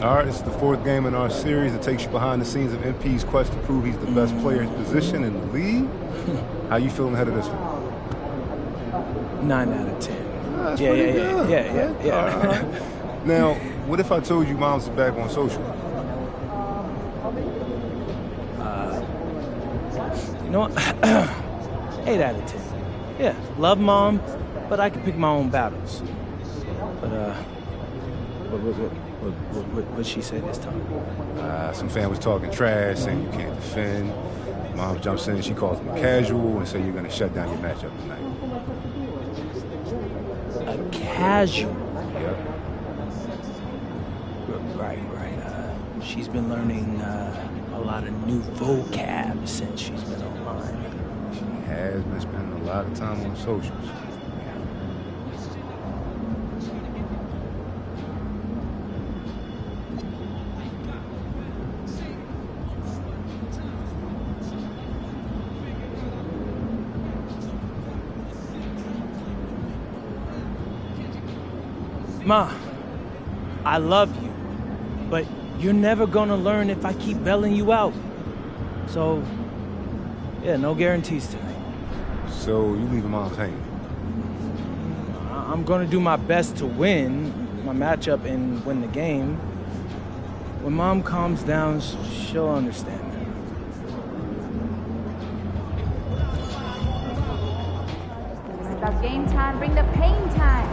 All right, this is the fourth game in our series. It takes you behind the scenes of MP's quest to prove he's the best player in his position in the league. How you feeling ahead of this one? 9 out of 10. That's pretty good. Yeah. All right. Now, what if I told you Mom's is back on social? You know what? 8 out of 10. Yeah, love Mom, but I can pick my own battles. But, what'd she say this time? Some fan was talking trash, saying you can't defend. Mom jumps in, she calls him casual, and say you're going to shut down your matchup tonight. A casual? Yep. Right. She's been learning a lot of new vocab since she's been online. She has been spending a lot of time on socials. Ma, I love you, but you're never gonna learn if I keep bailing you out. So, yeah, no guarantees tonight. So you leaving Mom's hanging? I'm gonna do my best to win my matchup and win the game. When Mom calms down, she'll understand that. It's about game time, bring the pain time.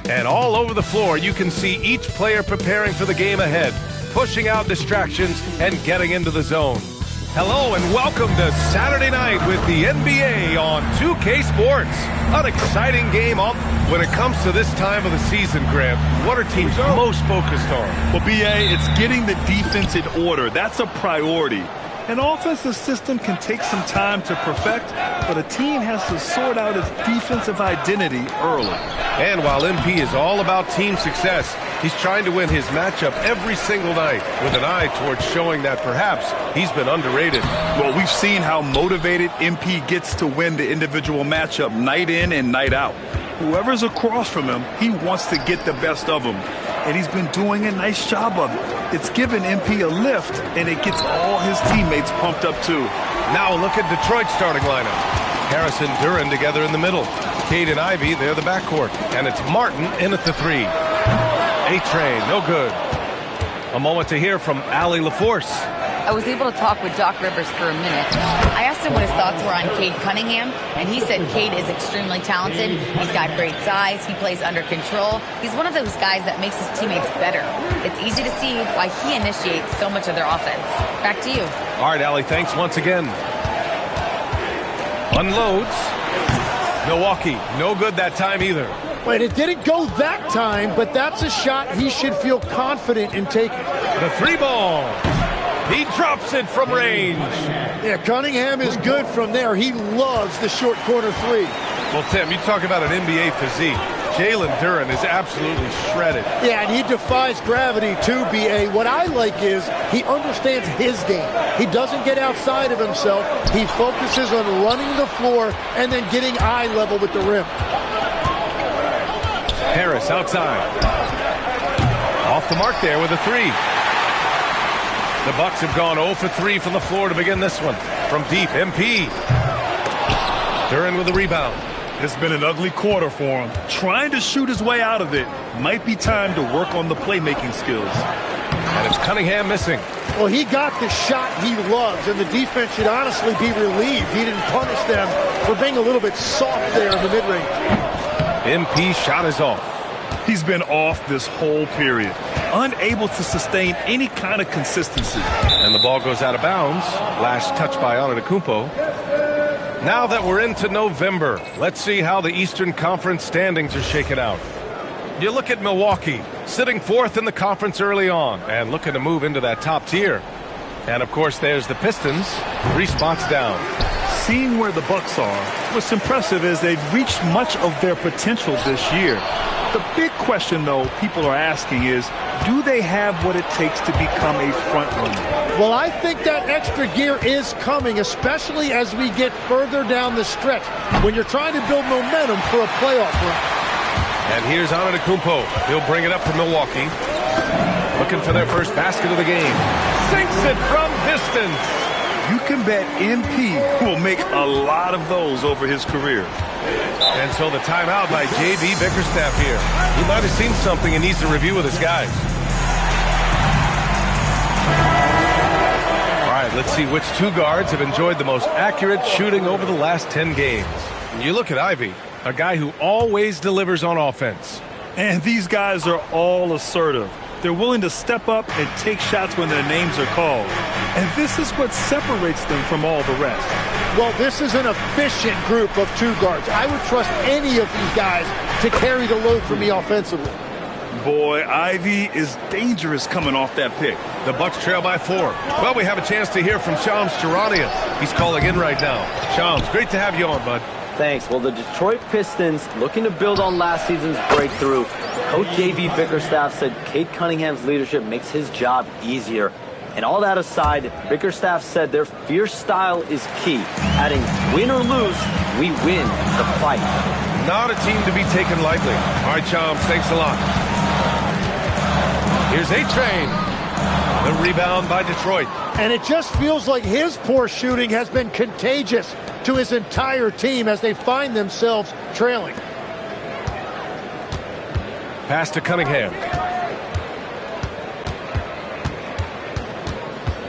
And all over the floor, you can see each player preparing for the game ahead, pushing out distractions and getting into the zone. Hello and welcome to Saturday night with the NBA on 2K Sports. An exciting game up when it comes to this time of the season, Grant. What are teams most focused on? Well, BA, it's getting the defense in order. That's a priority. An offensive system can take some time to perfect, but a team has to sort out its defensive identity early. And while MP is all about team success, he's trying to win his matchup every single night with an eye towards showing that perhaps he's been underrated. Well, we've seen how motivated MP gets to win the individual matchup night in and night out. Whoever's across from him, he wants to get the best of him. And he's been doing a nice job of it. It's given MP a lift, and it gets all his teammates pumped up too. Now look at Detroit's starting lineup. Harris and Duran together in the middle. Cade and Ivy, they're the backcourt. And it's Martin in at the three. A-Train, no good. A moment to hear from Allie LaForce. I was able to talk with Doc Rivers for a minute. I asked him what his thoughts were on Cade Cunningham, and he said Cade is extremely talented. He's got great size. He plays under control. He's one of those guys that makes his teammates better. It's easy to see why he initiates so much of their offense. Back to you. All right, Allie, thanks once again. Unloads. Milwaukee, no good that time either. Wait, it didn't go that time, but that's a shot he should feel confident in taking. The three ball. He drops it from range. Yeah, Cunningham is good from there. He loves the short corner three. Well, Tim, you talk about an NBA physique. Jalen Duren is absolutely shredded. Yeah, and he defies gravity too, B.A. What I like is he understands his game. He doesn't get outside of himself. He focuses on running the floor and then getting eye level with the rim. Harris outside. Off the mark there with a three. The Bucks have gone 0 for 3 from the floor to begin this one. From deep, MP. Duren with the rebound. It's been an ugly quarter for him. Trying to shoot his way out of it. Might be time to work on the playmaking skills. And it's Cunningham missing. Well, he got the shot he loves, and the defense should honestly be relieved he didn't punish them for being a little bit soft there in the mid-range. MP shot is off. He's been off this whole period. Unable to sustain any kind of consistency. And the ball goes out of bounds. Last touch by Antetokounmpo. Now that we're into November, let's see how the Eastern Conference standings are shaken out. You look at Milwaukee, sitting 4th in the conference early on and looking to move into that top tier. And, of course, there's the Pistons, 3 spots down. Seeing where the Bucks are, what's impressive is they've reached much of their potential this year. The big question, though, people are asking is, do they have what it takes to become a front runner? Well, I think that extra gear is coming, especially as we get further down the stretch, when you're trying to build momentum for a playoff run. And here's Antetokounmpo. He'll bring it up for Milwaukee. Looking for their first basket of the game. Sinks it from distance. You can bet MP will make a lot of those over his career. And so the timeout by J.B. Bickerstaff here. He might have seen something and needs to review with his guys. All right, let's see which 2 guards have enjoyed the most accurate shooting over the last 10 games. And you look at Ivy, a guy who always delivers on offense. And these guys are all assertive. They're willing to step up and take shots when their names are called. And this is what separates them from all the rest. Well, this is an efficient group of 2 guards. I would trust any of these guys to carry the load for me offensively. Boy, Ivy is dangerous coming off that pick. The Bucks trail by 4. Well, we have a chance to hear from Shams Charania. He's calling in right now. Shams, great to have you on, bud. Thanks. Well, the Detroit Pistons, looking to build on last season's breakthrough. Coach J.B. Bickerstaff said Cade Cunningham's leadership makes his job easier. And all that aside, Bickerstaff said their fierce style is key, adding, win or lose, we win the fight. Not a team to be taken lightly. All right, Shams, thanks a lot. Here's A-Train. The rebound by Detroit. And it just feels like his poor shooting has been contagious to his entire team as they find themselves trailing. Pass to Cunningham.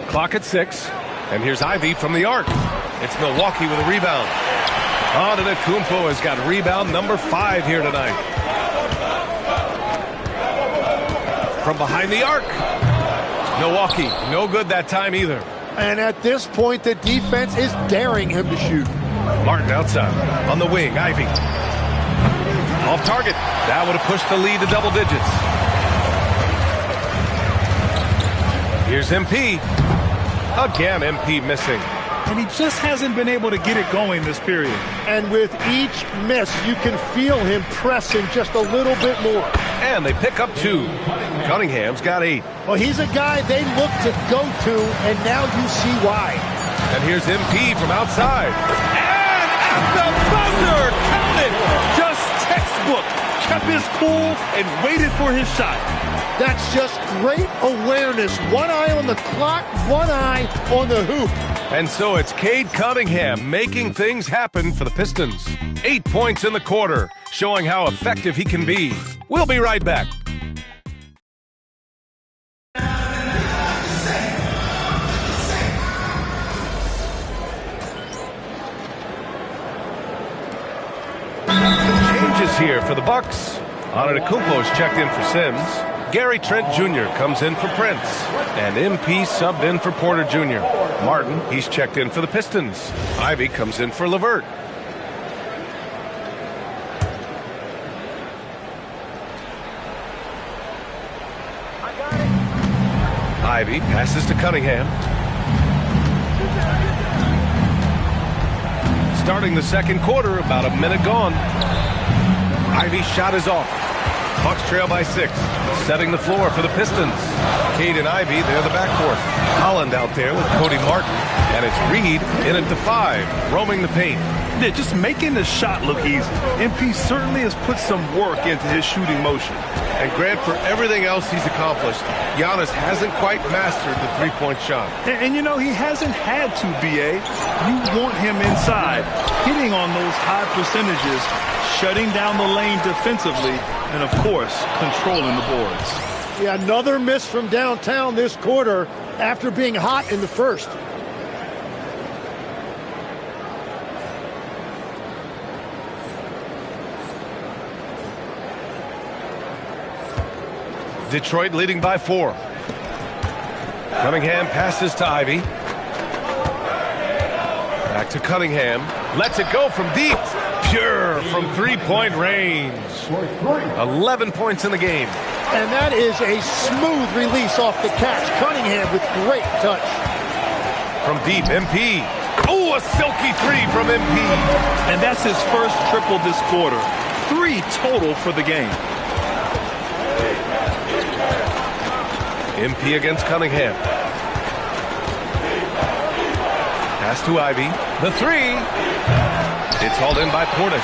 Clock at 6. And here's Ivy from the arc. It's Milwaukee with a rebound. Antetokounmpo has got rebound number 5 here tonight. From behind the arc. Milwaukee, no good that time either. And at this point, the defense is daring him to shoot. Martin outside. On the wing, Ivy. Off target. That would have pushed the lead to double digits. Here's MP. Again, MP missing. And he just hasn't been able to get it going this period. And with each miss, you can feel him pressing just a little bit more. And they pick up 2. Cunningham's got 8. Well, he's a guy they look to go to, and now you see why. And here's MP from outside. And at the buzzer, count it! Just textbook. Kept his cool and waited for his shot. That's just great awareness. One eye on the clock, one eye on the hoop. And so it's Cade Cunningham making things happen for the Pistons. 8 points in the quarter, showing how effective he can be. We'll be right back. Some changes here for the Bucks. Antetokounmpo's checked in for Sims. Gary Trent Jr. comes in for Prince. And MP subbed in for Porter Jr. Martin, he's checked in for the Pistons. Ivy comes in for LeVert. Ivy passes to Cunningham. Starting the second quarter, about a minute gone. Ivy's shot is off. Bucks trail by 6. Setting the floor for the Pistons. Cade and Ivy, they're the backcourt. Holland out there with Cody Martin. And it's Reed in at the 5, roaming the paint. Yeah, just making the shot look easy. MP certainly has put some work into his shooting motion. And Grant, for everything else he's accomplished, Giannis hasn't quite mastered the three-point shot. And you know, he hasn't had to, BA. You want him inside, hitting on those high percentages, shutting down the lane defensively, and, of course, controlling the boards. Yeah, another miss from downtown this quarter after being hot in the first. Detroit leading by 4. Cunningham passes to Ivy. Back to Cunningham. Lets it go from deep. Pure from three-point range. 11 points in the game. And that is a smooth release off the catch. Cunningham with great touch. From deep, MP. Oh, a silky 3 from MP. And that's his first triple this quarter. 3 total for the game. MP against Cunningham. Pass to Ivy. The 3. It's hauled in by Portis.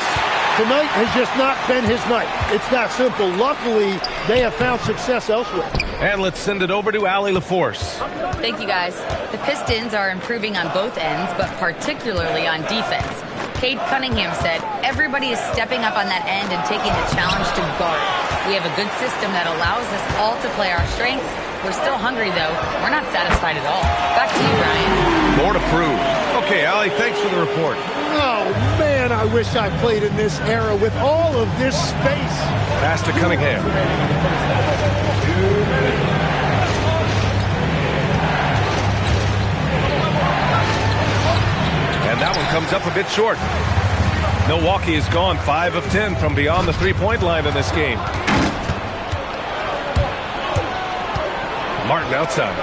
Tonight has just not been his night. It's that simple. Luckily, they have found success elsewhere. And let's send it over to Allie LaForce. Thank you, guys. The Pistons are improving on both ends, but particularly on defense. Cade Cunningham said, everybody is stepping up on that end and taking the challenge to guard. We have a good system that allows us all to play our strengths. We're still hungry, though. We're not satisfied at all. Back to you, Brian. More to prove. Okay, Allie, thanks for the report. Oh, man, I wish I played in this era with all of this space. Pass to Cunningham. And that one comes up a bit short. Milwaukee has gone 5 of 10 from beyond the three-point line in this game. Martin outside.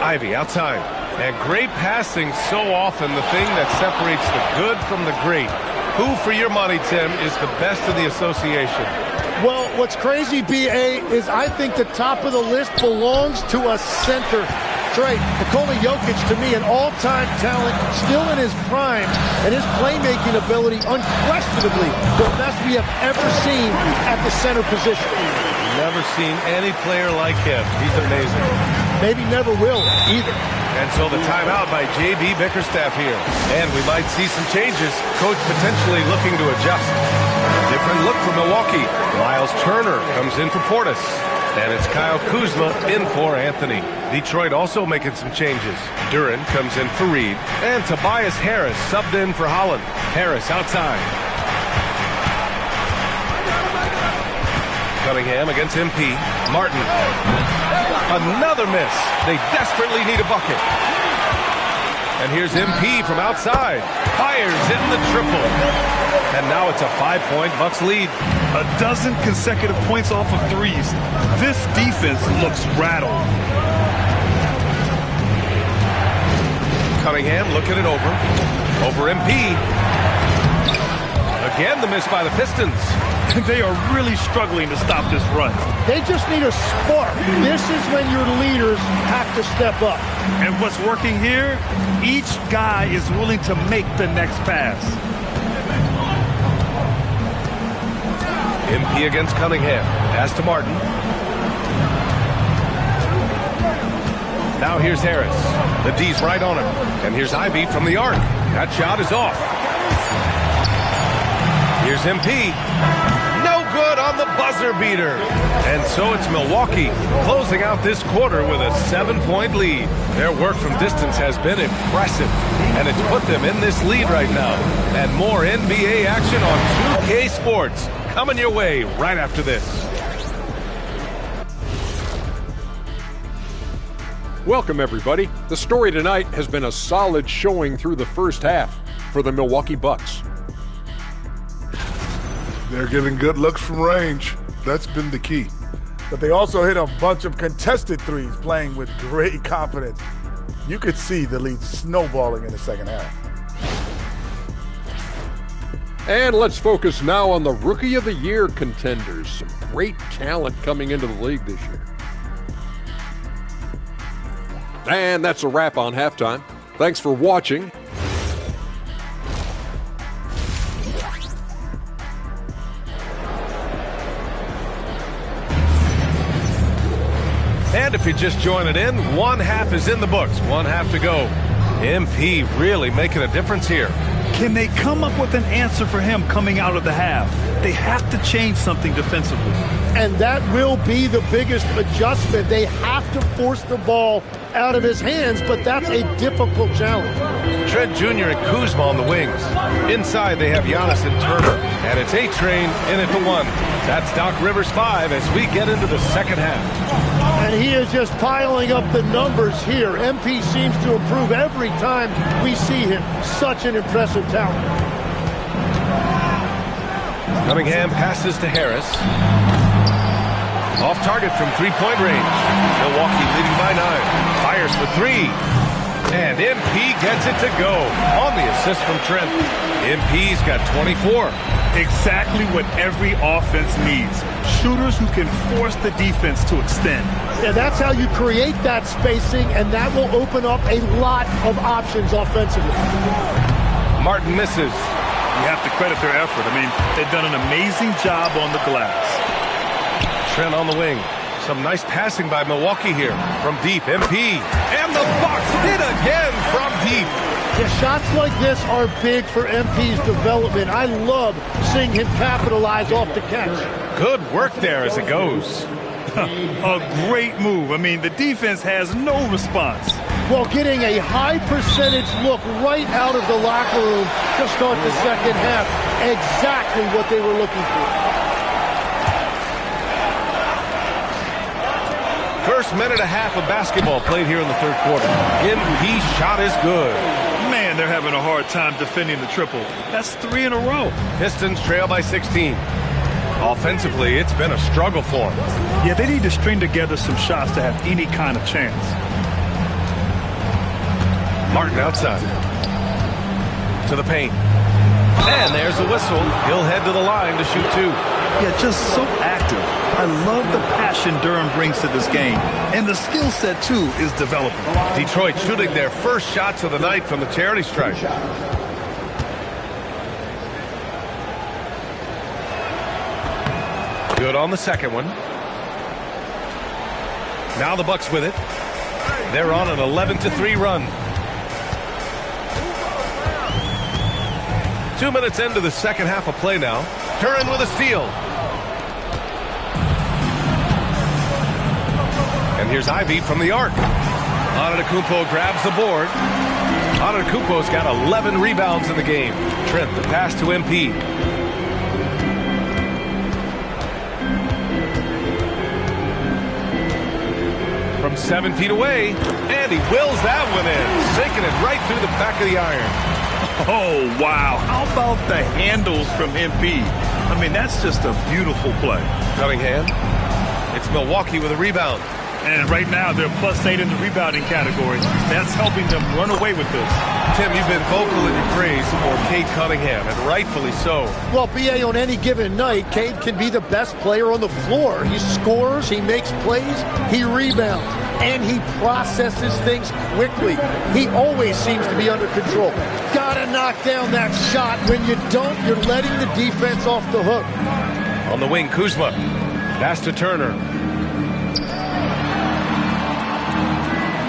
Ivy outside. And great passing, so often the thing that separates the good from the great. Who, for your money, Tim, is the best in the association? Well, what's crazy, BA, is I think the top of the list belongs to a center. Right, Nikola Jokic, to me, an all-time talent, still in his prime, and his playmaking ability, unquestionably, the best we have ever seen at the center position. Never seen any player like him. He's amazing. Maybe never will, either. And so the timeout by J.B. Bickerstaff here. And we might see some changes. Coach potentially looking to adjust. Different look for Milwaukee. Miles Turner comes in for Portis. And it's Kyle Kuzma in for Anthony. Detroit also making some changes. Duran comes in for Reed. And Tobias Harris subbed in for Holland. Harris outside. Cunningham against MP. Martin. Another miss. They desperately need a bucket. And here's MP from outside. Fires in the triple. And now it's a 5-point Bucks lead. A dozen consecutive points off of threes. This defense looks rattled. Cunningham looking it over. Over MP. Again, the miss by the Pistons. They are really struggling to stop this run. They just need a spark. This is when your leaders have to step up. And what's working here? Each guy is willing to make the next pass. MP against Cunningham. Pass to Martin. Now here's Harris. The D's right on him. And here's Ivy from the arc. That shot is off. Here's MP. No good on the buzzer beater. And so it's Milwaukee closing out this quarter with a 7-point lead. Their work from distance has been impressive. And it's put them in this lead right now. And more NBA action on 2K Sports. Coming your way right after this. Welcome, everybody. The story tonight has been a solid showing through the first half for the Milwaukee Bucks. They're getting good looks from range. That's been the key. but they also hit a bunch of contested threes, playing with great confidence. You could see the lead snowballing in the second half. And let's focus now on the Rookie of the Year contenders. Some great talent coming into the league this year. And that's a wrap on halftime. Thanks for watching. And if you're just joining in, one half is in the books, one half to go. MP really making a difference here. Can they come up with an answer for him coming out of the half? They have to change something defensively. And that will be the biggest adjustment. They have to force the ball out of his hands, but that's a difficult challenge. Trent Jr. and Kuzma on the wings. Inside, they have Giannis and Turner. And it's A-Train in at the 1. That's Doc Rivers 5 as we get into the second half. And he is just piling up the numbers here. MP seems to improve every time we see him. Such an impressive talent. Cunningham passes to Harris. Off target from three-point range. Milwaukee leading by 9. Fires for 3. And MP gets it to go on the assist from Trent. MP's got 24. Exactly what every offense needs. Shooters who can force the defense to extend. Yeah, that's how you create that spacing, and that will open up a lot of options offensively. Martin misses. You have to credit their effort. I mean, they've done an amazing job on the glass. Trent on the wing. Some nice passing by Milwaukee here. From deep, MP. And the Bucks hit again from deep. Yeah, shots like this are big for MP's development. I love seeing him capitalize off the catch. Good work there as it goes. A great move. I mean, the defense has no response. Well, getting a high percentage look right out of the locker room to start the second half. Exactly what they were looking for. First minute and a half of basketball played here in the third quarter. MP's shot is good. Man, they're having a hard time defending the triple. That's 3 in a row. Pistons trail by 16. Offensively, it's been a struggle for them. Yeah, they need to string together some shots to have any kind of chance. Martin outside. To the paint. And there's the whistle. He'll head to the line to shoot 2. Yeah, just so active. I love the passion Durham brings to this game. And the skill set, too, is developing. Detroit shooting their first shots of the night from the charity stripe. Good on the second one. Now the Bucks with it. They're on an 11-3 run. 2 minutes into the second half of play now. Curran with a steal. And here's Ivy from the arc. Antetokounmpo grabs the board. Antetokounmpo's got 11 rebounds in the game. Trent, the pass to MP. From 7 feet away, and he wills that one in, sinking it right through the back of the iron. Oh, wow. How about the handles from MP? I mean, that's just a beautiful play. Cunningham. It's Milwaukee with a rebound. And right now, they're +8 in the rebounding category. That's helping them run away with this. Tim, you've been vocal in your praise for Cade Cunningham, and rightfully so. Well, B.A., on any given night, Cade can be the best player on the floor. He scores, he makes plays, he rebounds, and he processes things quickly. He always seems to be under control. Gotta knock down that shot. When you don't, you're letting the defense off the hook. On the wing, Kuzma. Pass to Turner.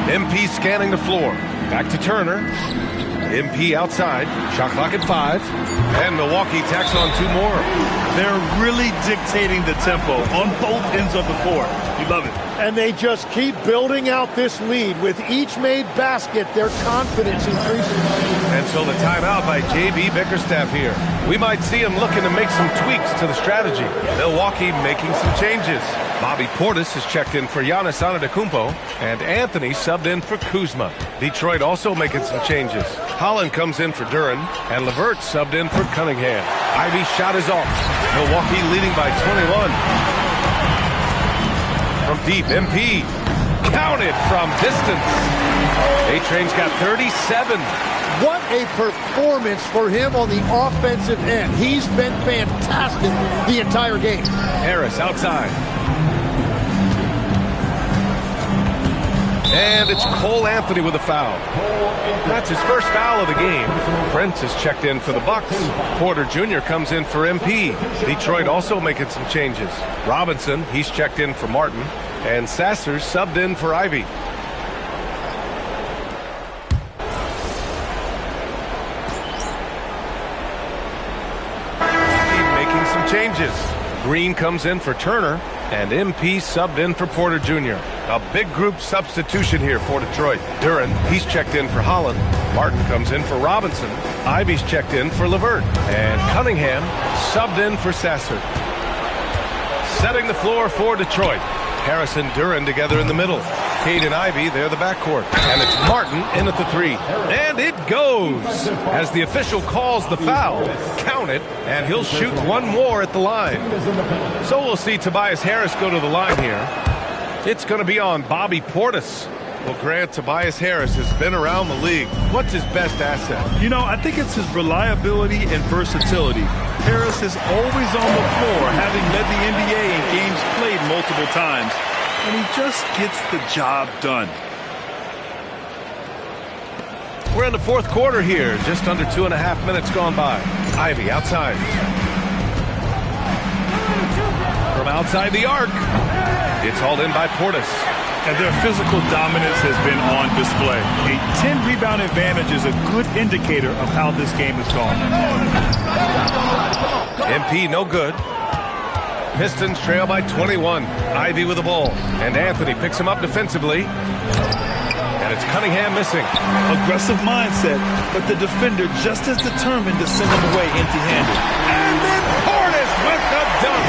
MP scanning the floor. Back to Turner. MP outside. Shot clock at 5. And Milwaukee tacks on 2 more. They're really dictating the tempo on both ends of the court. You love it. And they just keep building out this lead. With each made basket, their confidence increases. And so the timeout by J.B. Bickerstaff here. We might see him looking to make some tweaks to the strategy. Milwaukee making some changes. Bobby Portis has checked in for Giannis Antetokounmpo, and Anthony subbed in for Kuzma. Detroit also making some changes. Holland comes in for Duren, and LeVert subbed in for Cunningham. Ivy's shot is off. Milwaukee leading by 21. from deep. MP. Counted from distance. A-Train's got 37. What a performance for him on the offensive end. He's been fantastic the entire game. Harris outside. And it's Cole Anthony with a foul. That's his first foul of the game. Prince is checked in for the Bucks. Porter Jr. comes in for MP. Detroit also making some changes. Robinson, he's checked in for Martin. And Sasser's subbed in for Ivy. Making some changes. Green comes in for Turner. And MP subbed in for Porter Jr. A big group substitution here for Detroit. Duran, he's checked in for Holland. Martin comes in for Robinson. Ivy's checked in for LeVert. And Cunningham subbed in for Sasser. Setting the floor for Detroit. Harris and Duran together in the middle. Cade and Ivy, they're the backcourt. And it's Martin in at the three. And it goes! As the official calls the foul, count it, and he'll shoot one more at the line. So we'll see Tobias Harris go to the line here. It's going to be on Bobby Portis. Well, Grant, Tobias Harris has been around the league. What's his best asset? You know, I think it's his reliability and versatility. Harris is always on the floor, having led the NBA in games played multiple times. And he just gets the job done. We're in the fourth quarter here. Just under 2.5 minutes gone by. Ivy outside. From outside the arc. It's hauled in by Portis. And their physical dominance has been on display. A 10-rebound advantage is a good indicator of how this game has gone. MP no good. Pistons trail by 21. Ivy with the ball. And Anthony picks him up defensively. And it's Cunningham missing. Aggressive mindset, but the defender just as determined to send him away empty-handed. And then Portis with the dunk.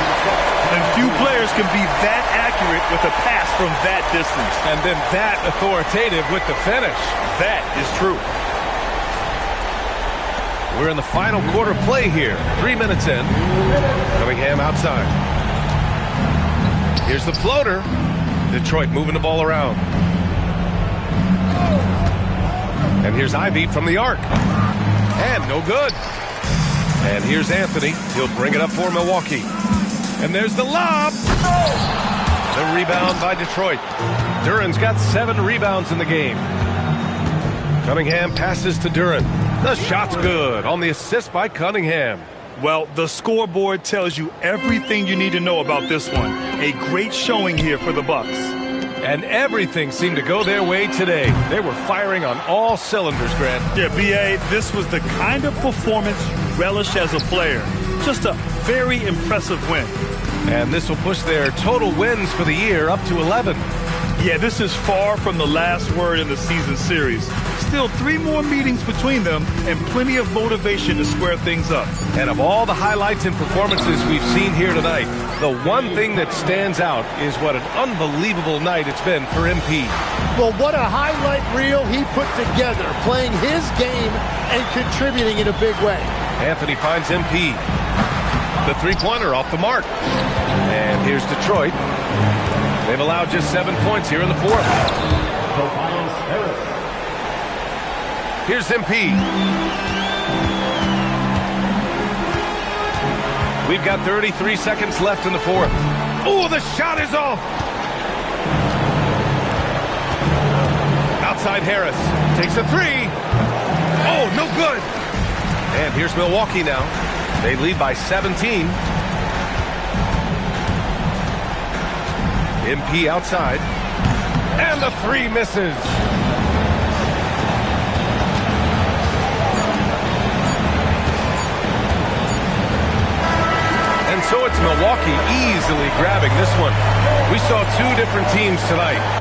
And few players can be that accurate with a pass from that distance. And then that authoritative with the finish. That is true. We're in the final quarter play here. 3 minutes in. Cunningham outside. Here's the floater. Detroit moving the ball around. And here's Ivy from the arc. And no good. And here's Anthony. He'll bring it up for Milwaukee. And there's the lob. The rebound by Detroit. Duran's got 7 rebounds in the game. Cunningham passes to Duran. The shot's good on the assist by Cunningham. Well, the scoreboard tells you everything you need to know about this one. A great showing here for the Bucks. And everything seemed to go their way today. They were firing on all cylinders, Grant. Yeah, B.A., this was the kind of performance you relish as a player. Just a very impressive win. And this will push their total wins for the year up to 11. Yeah, this is far from the last word in the season series. Still 3 more meetings between them and plenty of motivation to square things up. And of all the highlights and performances we've seen here tonight, the one thing that stands out is what an unbelievable night it's been for MP. Well, what a highlight reel he put together, playing his game and contributing in a big way. Anthony finds MP. The three-pointer off the mark. And here's Detroit. They've allowed just 7 points here in the fourth. Here's MP. We've got 33 seconds left in the fourth. Oh, the shot is off. Outside Harris. Takes a three. Oh, no good. And here's Milwaukee now. They lead by 17. MP outside. And the three misses. And so it's Milwaukee easily grabbing this one. We saw 2 different teams tonight.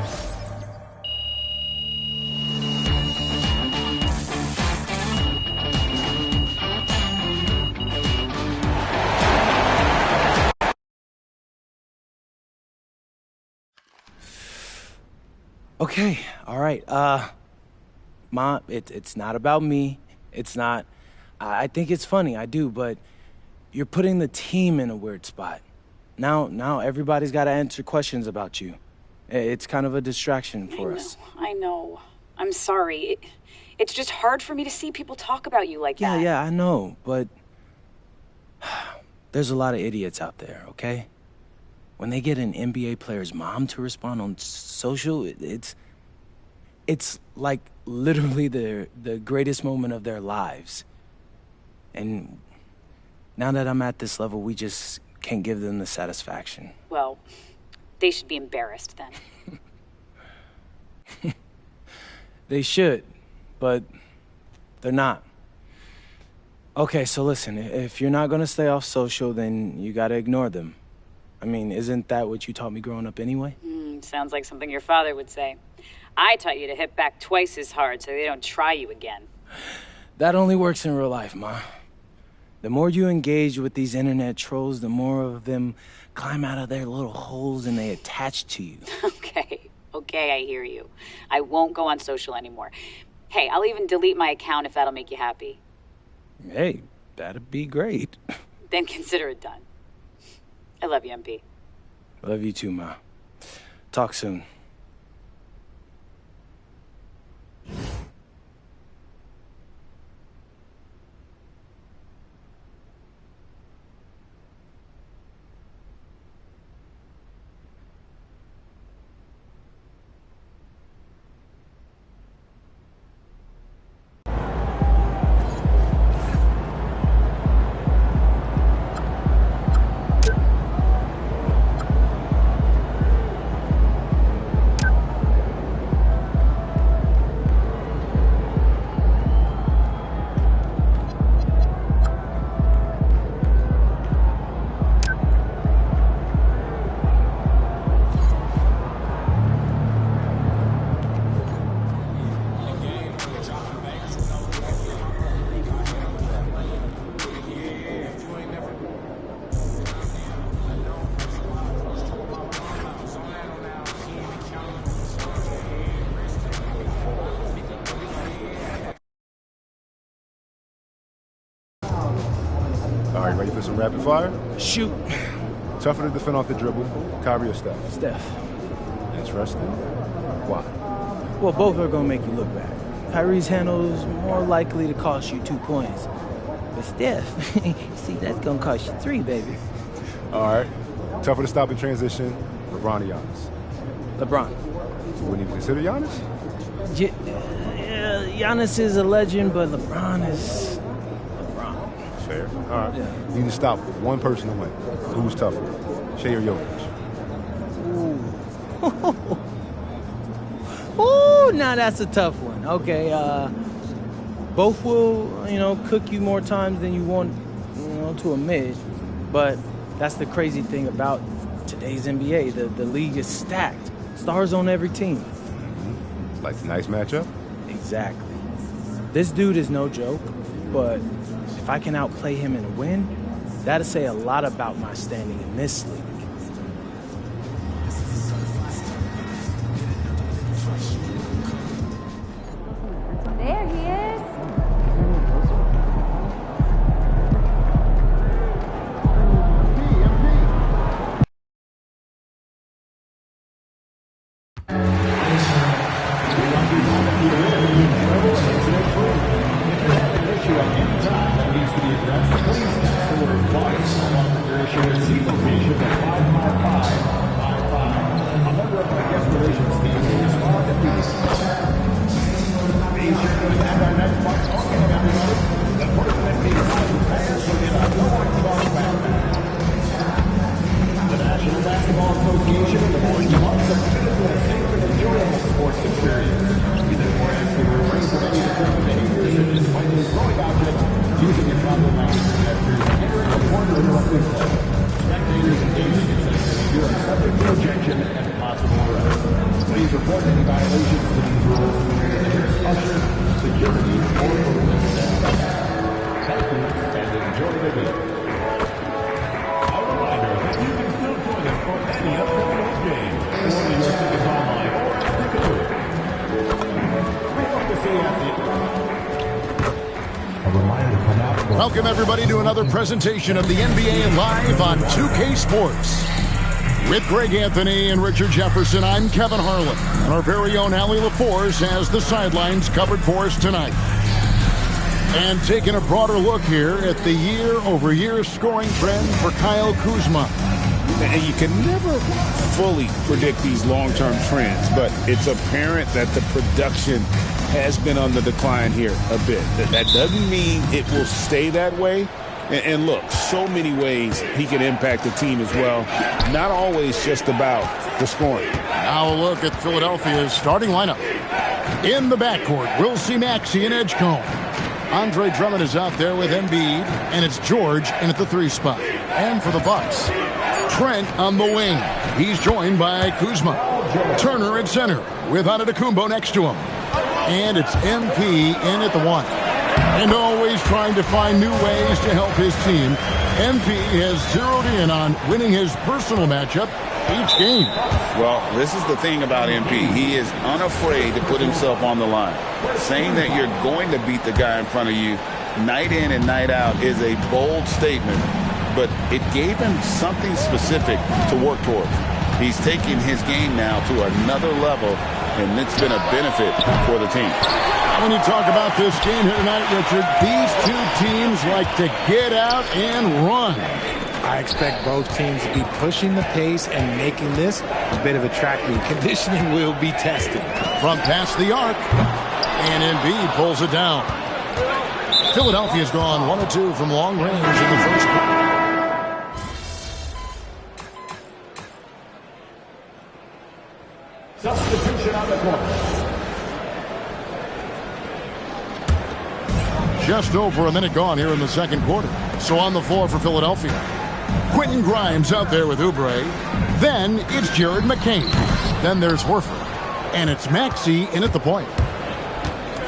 Okay, all right. Mom, it's not about me. It's not. I think it's funny, I do, but you're putting the team in a weird spot. Now everybody's got to answer questions about you. It's kind of a distraction for us. I know. I'm sorry. It's just hard for me to see people talk about you like that. Yeah, I know, but there's a lot of idiots out there, okay? When they get an NBA player's mom to respond on social, it's like literally the greatest moment of their lives. And now that I'm at this level, we just can't give them the satisfaction. Well, they should be embarrassed then. They should, but they're not. Okay, so listen, if you're not gonna stay off social, then you gotta ignore them. I mean, isn't that what you taught me growing up anyway? Sounds like something your father would say. I taught you to hit back twice as hard so they don't try you again. That only works in real life, Ma. The more you engage with these internet trolls, the more of them climb out of their little holes and they attach to you. Okay, I hear you. I won't go on social anymore. Hey, I'll even delete my account if that'll make you happy. Hey, that'd be great. Then consider it done. I love you, MP. Love you too, Ma. Talk soon. All right, ready for some rapid fire? Shoot. Tougher to defend off the dribble, Kyrie or Steph? Steph. Interesting. Why? Well, both are gonna make you look bad. Kyrie's handle is more likely to cost you 2 points. But Steph, see, that's gonna cost you 3, baby. All right. Tougher to stop in transition, LeBron or Giannis? LeBron. You wouldn't even consider Giannis? Giannis is a legend, but LeBron is LeBron. Fair. All right. Yeah. You need to stop one person to win. Who's tougher, Shea or Jokic? Ooh, now that's a tough one. Okay, both will, cook you more times than you want, to admit. But that's the crazy thing about today's NBA. The league is stacked. Stars on every team. Mm-hmm. Like a nice matchup? Exactly. This dude is no joke, but if I can outplay him in a win, that'll say a lot about my standing in this league. There he is. Welcome, everybody, to another presentation of the NBA Live on 2K Sports. With Greg Anthony and Richard Jefferson, I'm Kevin Harlan. And our very own Allie LaForce has the sidelines covered for us tonight. And taking a broader look here at the year-over-year scoring trend for Kyle Kuzma. And you can never fully predict these long-term trends, but it's apparent that the production has been on the decline here a bit. That doesn't mean it will stay that way. And look, so many ways he can impact the team as well. Not always just about the scoring. Now a look at Philadelphia's starting lineup. In the backcourt, we'll see Maxey and Edgecombe. Andre Drummond is out there with Embiid, and it's George in at the 3 spot. And for the Bucks, Trent on the wing. He's joined by Kuzma. Turner at center with Antetokounmpo next to him. And it's MP in at the 1. And always trying to find new ways to help his team, MP has zeroed in on winning his personal matchup each game. Well, this is the thing about MP. He is unafraid to put himself on the line. Saying that you're going to beat the guy in front of you night in and night out is a bold statement, but it gave him something specific to work towards. He's taking his game now to another level, and it's been a benefit for the team. When you talk about this game here tonight, Richard, these two teams like to get out and run. I expect both teams to be pushing the pace and making this a bit of a track meet. Conditioning will be tested. From past the arc, and Embiid pulls it down. Philadelphia's gone 1 of 2 from long range in the first quarter. Substitution on the court. Just over a minute gone here in the second quarter. So on the floor for Philadelphia, Quentin Grimes out there with Oubre. Then it's Jared McCain. Then there's Horford. And it's Maxey in at the point.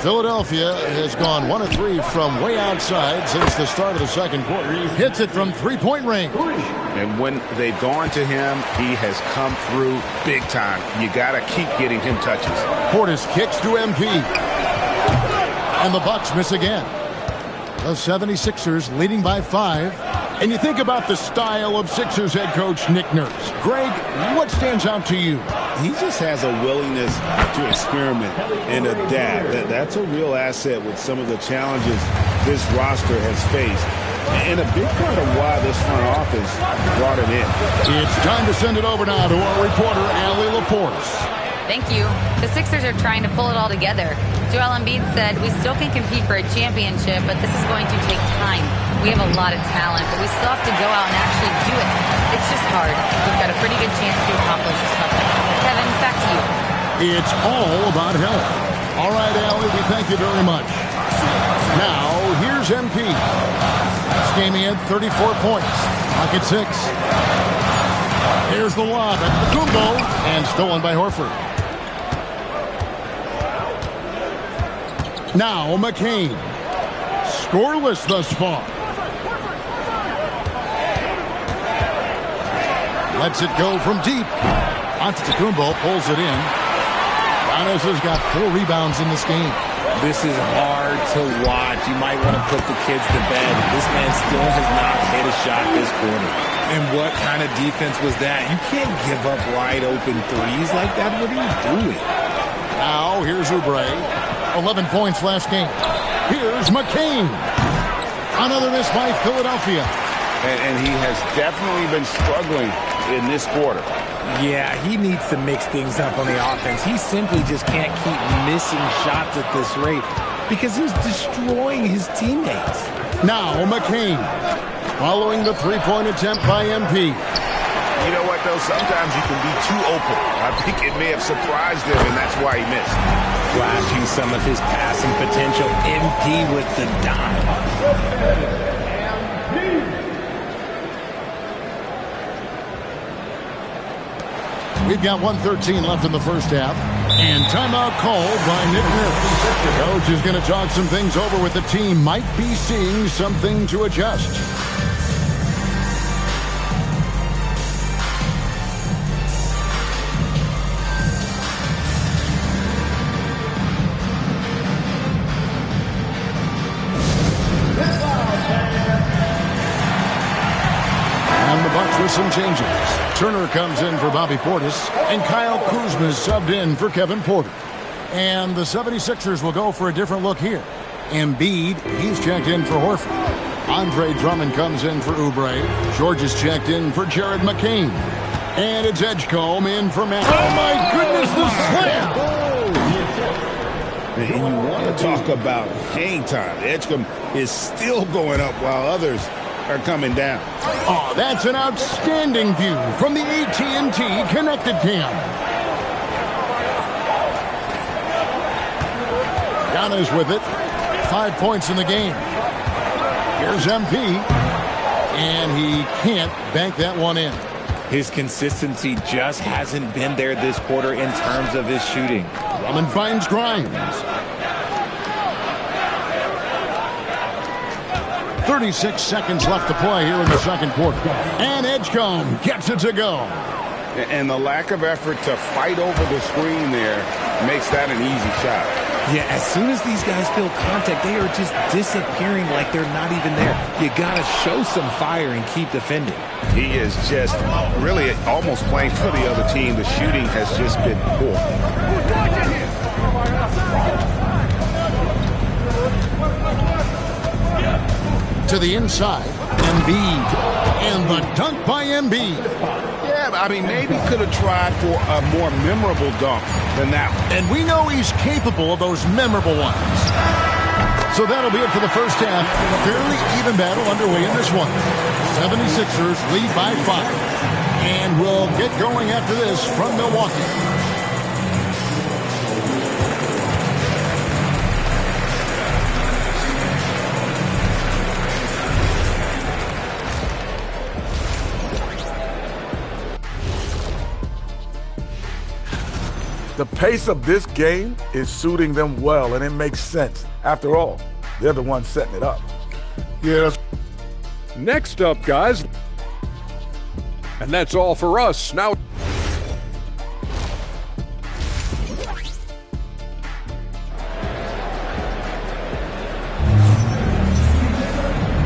Philadelphia has gone 1 of 3 from way outside since the start of the second quarter. He hits it from three-point range. And when they've gone to him, he has come through big time. You got to keep getting him touches. Portis kicks to MP. And the Bucks miss again. The 76ers leading by 5. And you think about the style of Sixers head coach Nick Nurse. Greg, what stands out to you? He just has a willingness to experiment and adapt. That's a real asset with some of the challenges this roster has faced. And a big part of why this front office brought him in. It's time to send it over now to our reporter, Allie LaForce. Thank you. The Sixers are trying to pull it all together. Joel Embiid said, "We still can compete for a championship, but this is going to take time. We have a lot of talent, but we still have to go out and actually do it. It's just hard. We've got a pretty good chance to accomplish something." Kevin, back to you. It's all about health. All right, Allie, we thank you very much. Now, here's MP. This game he had 34 points. Pocket 6. Here's the lob at Kumbo, and stolen by Horford. Now McCain. Scoreless thus far. Lets it go from deep. Antetokounmpo pulls it in. Giannis has got 4 rebounds in this game. This is hard to watch. You might want to put the kids to bed. This man still has not hit a shot this quarter. And what kind of defense was that? You can't give up wide open threes like that. What are you doing? Now, here's Oubre. 11 points last game. Here's McCain. Another miss by Philadelphia. And he has definitely been struggling in this quarter. Yeah, he needs to mix things up on the offense. He simply just can't keep missing shots at this rate because he's destroying his teammates. Now McCain, following the three-point attempt by MP. You know what, though? Sometimes you can be too open. I think it may have surprised him, and that's why he missed. Flashing some of his passing potential. MP with the dime. We've got 1:13 left in the first half. And timeout called by Nick Nurse. The coach is going to talk some things over with the team. Might be seeing something to adjust. And the Bucks with some changes. Turner comes in for Bobby Portis, and Kyle Kuzma is subbed in for Kevin Porter. And the 76ers will go for a different look here. Embiid, he's checked in for Horford. Andre Drummond comes in for Oubre. George is checked in for Jared McCain. And it's Edgecombe in for Matt. Oh, my goodness, the slam! And you want to talk about hang time. Edgecombe is still going up while others are coming down. Oh, that's an outstanding view from the AT&T Connected Cam. Giannis with it. 5 points in the game. Here's MP. And he can't bank that one in. His consistency just hasn't been there this quarter in terms of his shooting. Drummond finds Grimes. 36 seconds left to play here in the second quarter. And Edgecombe gets it to go. And the lack of effort to fight over the screen there makes that an easy shot. Yeah, as soon as these guys feel contact, they are just disappearing like they're not even there. You got to show some fire and keep defending. He is just really almost playing for the other team. The shooting has just been poor. To the inside, Embiid. And the dunk by Embiid. Yeah, I mean, maybe could have tried for a more memorable dunk than that one. And we know he's capable of those memorable ones. So that'll be it for the first half. A fairly even battle underway in this one. 76ers lead by 5. And we'll get going after this from Milwaukee. The pace of this game is suiting them well, and it makes sense. After all, they're the ones setting it up. Yeah. Next up, guys. And that's all for us. Now.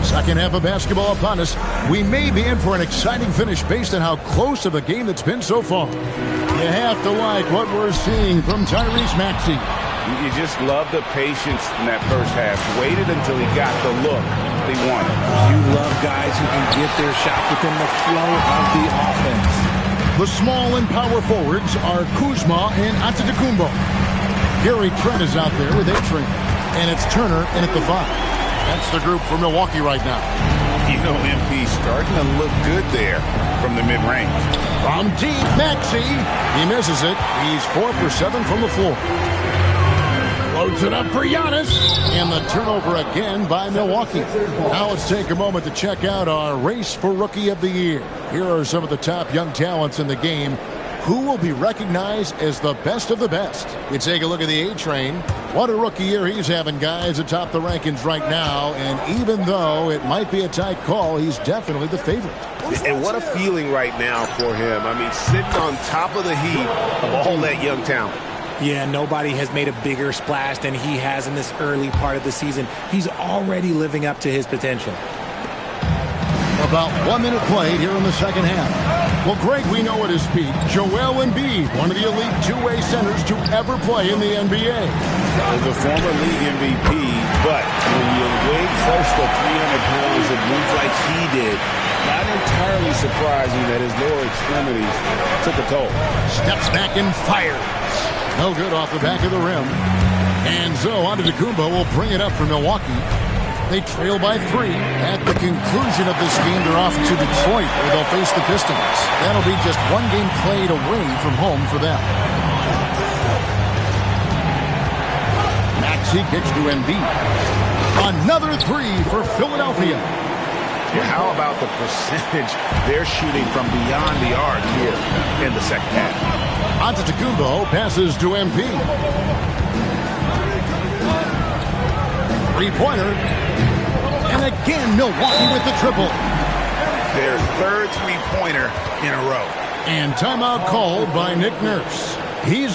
Second half of basketball upon us. We may be in for an exciting finish based on how close of a game it's been so far. You have to like what we're seeing from Tyrese Maxey. You just love the patience in that first half. Waited until he got the look they wanted. You love guys who can get their shot within the flow of the offense. The small and power forwards are Kuzma and Antetokounmpo. Gary Trent is out there with A-Train. And it's Turner in at the 5. That's the group for Milwaukee right now. You know, MP starting to look good there from the mid-range. From deep, Maxey. He misses it. He's 4 for 7 from the floor. Loads it up for Giannis. And the turnover again by Milwaukee. Now let's take a moment to check out our race for Rookie of the Year. Here are some of the top young talents in the game who will be recognized as the best of the best. You take a look at the A-Train. What a rookie year he's having, guys, atop the rankings right now. And even though it might be a tight call, he's definitely the favorite. And what a feeling right now for him. I mean, sitting on top of the heap of all that young talent. Yeah, nobody has made a bigger splash than he has in this early part of the season. He's already living up to his potential. About 1 minute played here in the second half. Well, Greg, we know at his peak, Joel Embiid, one of the elite two-way centers to ever play in the NBA. The former league MVP, but when you weigh close to 300 pounds and moves like he did, not entirely surprising that his lower extremities took a toll. Steps back and fires. No good off the back of the rim. And so Antetokounmpo will bring it up for Milwaukee. They trail by 3. At the conclusion of this game, they're off to Detroit, where they'll face the Pistons. That'll be just one game played away from home for them. Maxey kicks to Embiid. Another 3 for Philadelphia. Yeah, how about the percentage they're shooting from beyond the arc here in the second half? Antetokounmpo passes to MP. Three-pointer. And again, Milwaukee with the triple. Their third three-pointer in a row. And timeout called by Nick Nurse. He's